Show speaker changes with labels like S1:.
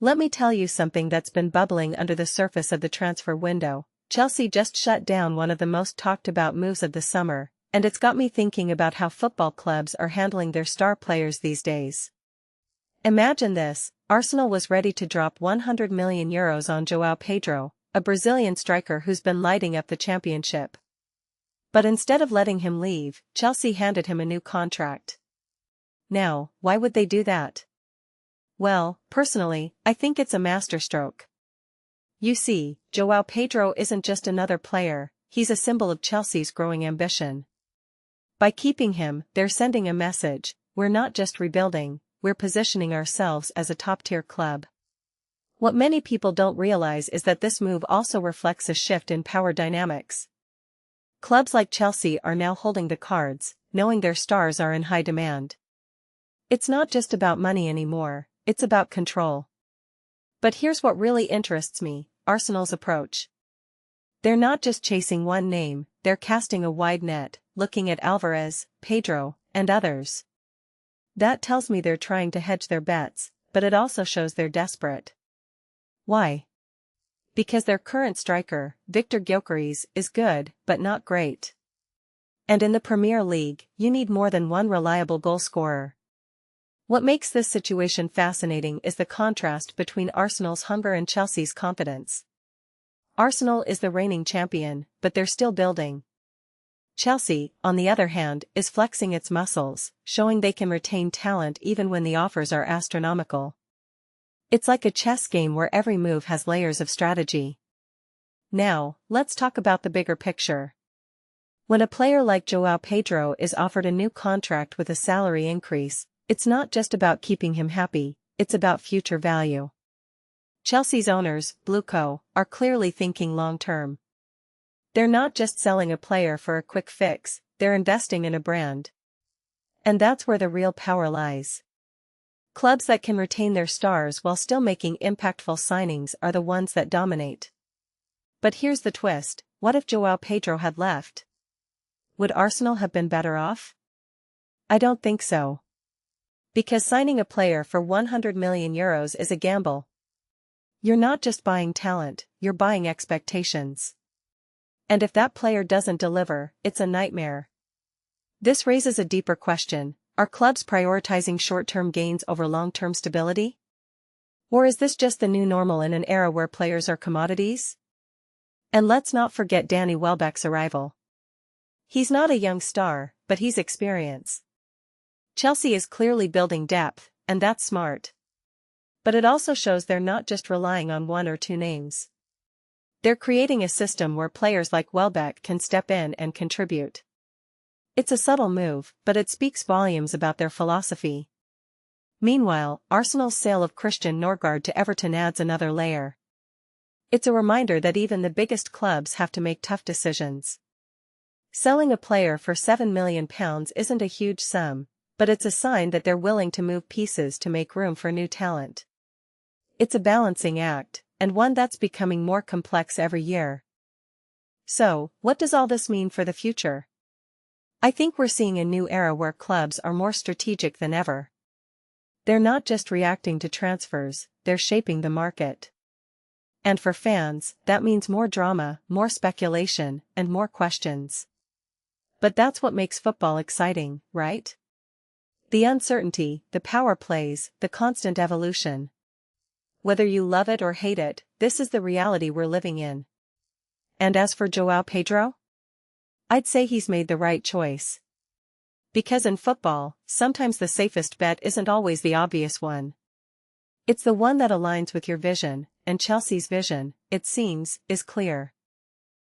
S1: Let me tell you something that's been bubbling under the surface of the transfer window. Chelsea just shut down one of the most talked about moves of the summer, and it's got me thinking about how football clubs are handling their star players these days. Imagine this: Arsenal was ready to drop €100 million on Joao Pedro, a Brazilian striker who's been lighting up the championship. But instead of letting him leave, Chelsea handed him a new contract. Now, why would they do that? Well, personally, I think it's a masterstroke. You see, Joao Pedro isn't just another player, he's a symbol of Chelsea's growing ambition. By keeping him, they're sending a message: we're not just rebuilding, we're positioning ourselves as a top-tier club. What many people don't realize is that this move also reflects a shift in power dynamics. Clubs like Chelsea are now holding the cards, knowing their stars are in high demand. It's not just about money anymore, it's about control. But here's what really interests me: Arsenal's approach. They're not just chasing one name, they're casting a wide net, looking at Alvarez, Pedro, and others. That tells me they're trying to hedge their bets, but it also shows they're desperate. Why? Because their current striker, Victor Gyökeres, is good, but not great. And in the Premier League, you need more than one reliable goalscorer. What makes this situation fascinating is the contrast between Arsenal's hunger and Chelsea's confidence. Arsenal is the reigning champion, but they're still building. Chelsea, on the other hand, is flexing its muscles, showing they can retain talent even when the offers are astronomical. It's like a chess game where every move has layers of strategy. Now, let's talk about the bigger picture. When a player like Joao Pedro is offered a new contract with a salary increase, it's not just about keeping him happy, it's about future value. Chelsea's owners, Blueco, are clearly thinking long-term. They're not just selling a player for a quick fix, they're investing in a brand. And that's where the real power lies. Clubs that can retain their stars while still making impactful signings are the ones that dominate. But here's the twist: what if Joao Pedro had left? Would Arsenal have been better off? I don't think so. Because signing a player for €100 million is a gamble. You're not just buying talent, you're buying expectations. And if that player doesn't deliver, it's a nightmare. This raises a deeper question: are clubs prioritizing short-term gains over long-term stability? Or is this just the new normal in an era where players are commodities? And let's not forget Danny Welbeck's arrival. He's not a young star, but he's experience. Chelsea is clearly building depth, and that's smart. But it also shows they're not just relying on one or two names. They're creating a system where players like Welbeck can step in and contribute. It's a subtle move, but it speaks volumes about their philosophy. Meanwhile, Arsenal's sale of Christian Norgaard to Everton adds another layer. It's a reminder that even the biggest clubs have to make tough decisions. Selling a player for £7 million isn't a huge sum, but it's a sign that they're willing to move pieces to make room for new talent. It's a balancing act, and one that's becoming more complex every year. So, what does all this mean for the future? I think we're seeing a new era where clubs are more strategic than ever. They're not just reacting to transfers, they're shaping the market. And for fans, that means more drama, more speculation, and more questions. But that's what makes football exciting, right? The uncertainty, the power plays, the constant evolution. Whether you love it or hate it, this is the reality we're living in. And as for Joao Pedro? I'd say he's made the right choice. Because in football, sometimes the safest bet isn't always the obvious one. It's the one that aligns with your vision, and Chelsea's vision, it seems, is clear.